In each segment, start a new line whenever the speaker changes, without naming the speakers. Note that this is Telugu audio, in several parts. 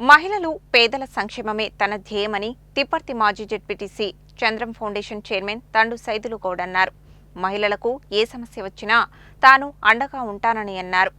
మహిళలు పేదల సంక్షేమమే తన ధ్యేయమని తిప్పర్తి మాజీ ZPTC Chandram foundation chairman Thandu Saidulu Goud అన్నారు. మహిళలకు ఏ సమస్య వచ్చినా తాను అండగా ఉంటానని అన్నారు.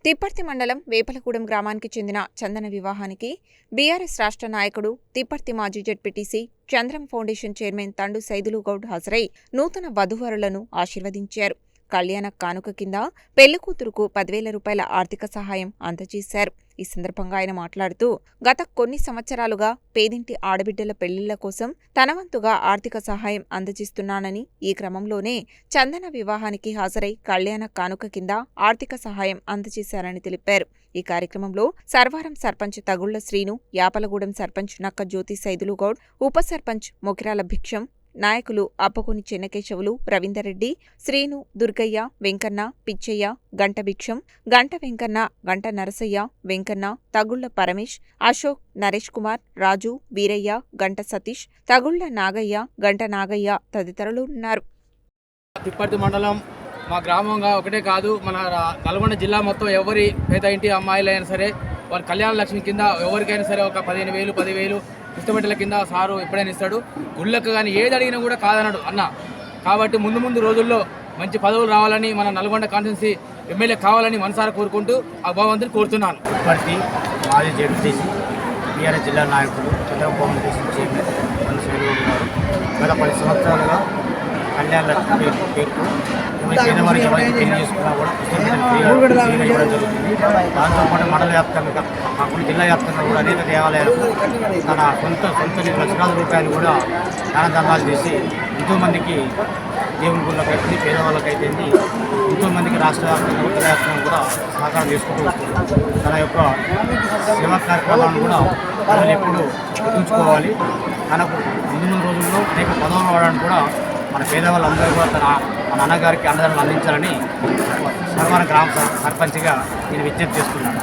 తిప్పర్తి మండలం వేపలగూడెం గ్రామానికి చెందిన చందన వివాహానికి బీఆర్ఎస్ రాష్ట్ర నాయకుడు తిప్పర్తి మాజీ ZPTC Chandram foundation chairman Thandu Saidulu Goud హాజరై నూతన వధూవరులను ఆశీర్వదించారు. కళ్యాణ కానుక కింద పెళ్లికూతురుకు 10,000 రూపాయల ఆర్థిక సహాయం అందజేశారు. ఈ సందర్భంగా ఆయన మాట్లాడుతూ, గత కొన్ని సంవత్సరాలుగా పేదింటి ఆడబిడ్డల పెళ్లిళ్ల కోసం తన వంతుగా ఆర్థిక సహాయం అందజేస్తున్నానని, ఈ క్రమంలోనే చందన వివాహానికి హాజరై కళ్యాణ కానుక కింద ఆర్థిక సహాయం అందజేశారని తెలిపారు. ఈ కార్యక్రమంలో సర్వారం సర్పంచ్ తగుళ్ల శ్రీను, యాపలగూడెం సర్పంచ్ నక్క జ్యోతి సైదులు గౌడ్, ఉప సర్పంచ్ మొకిరాల భిక్షం, నాయకులు అప్పకోని చెన్నకేశవులు, రవీందర్రెడ్డి, శ్రీను, దుర్గయ్య, వెంకన్న, పిచ్చయ్య, గంట భిక్షం, గంట వెంకన్న, గంట నరసయ్య, వెంకన్న, తగుళ్ల పరమేష్, అశోక్, నరేష్ కుమార్, రాజు, వీరయ్య, గంట సతీష్, తగుళ్ల నాగయ్య, గంట నాగయ్య తదితరులు ఉన్నారు.
తిప్పర్తి మండలం మా గ్రామంగా ఒకటే కాదు, మన నల్గొండ జిల్లా మొత్తం ఎవరి పేద ఇంటి అమ్మాయిలైనా సరే వారి కళ్యాణ లక్ష్మి కింద ఎవరికైనా సరే ఒక 15,000, 10,000 ఇష్టపెట్టల కింద సారు ఎప్పుడైనా ఇస్తాడు. గుళ్ళకు కానీ ఏది అడిగినా కూడా కాదన్నాడు అన్న. కాబట్టి ముందు రోజుల్లో మంచి పదవులు రావాలని, మన నల్గొండ కాన్స్టిట్యున్సీ ఎమ్మెల్యే కావాలని మనసారా కోరుకుంటూ ఆ భగవంతుని కోరుతున్నాను.
ఇప్పటికీ మాజీ జెడ్పీటీసీ బీఆర్ఎస్ జిల్లా నాయకులు చంద్రం ఫౌండేషన్ చైర్మన్ ఉన్నారు. గత 10 సంవత్సరాలుగా కళ్యాణ లక్ష్మి పేరుతో పేదవారికి ఎవరికి పెళ్లి చేసుకున్నా కూడా ఇవ్వడం జరుగుతుంది. దాంతోపాటు మండల వ్యాప్తంగా కాకుండా జిల్లా వ్యాప్తంగా కూడా అనేక దేవాలయాలు తన సొంత లక్షలాది రూపాయలు కూడా దానధర్మాలు చేసి ఎంతోమందికి దేవుని గుళ్ళకైతే పేదవాళ్ళకైతే ఎంతోమందికి రాష్ట్ర వ్యాప్తంగా ఉత్తర వ్యాప్తంగా కూడా సహకారం చేసుకుంటూ వస్తుంది. తన యొక్క సేవా కార్యక్రమాలను కూడా ప్రజలు ఎప్పుడు గుర్తుంచుకోవాలి. తనకు ముందు రోజుల్లో అనేక పదవులు వాడడానికి కూడా మన పేదవాళ్ళందరూ కూడా మన అన్నగారికి అండదండలు అందించాలని సర్వాన గ్రామ సర్పంచ్గా నేను విజ్ఞప్తి చేస్తున్నాను.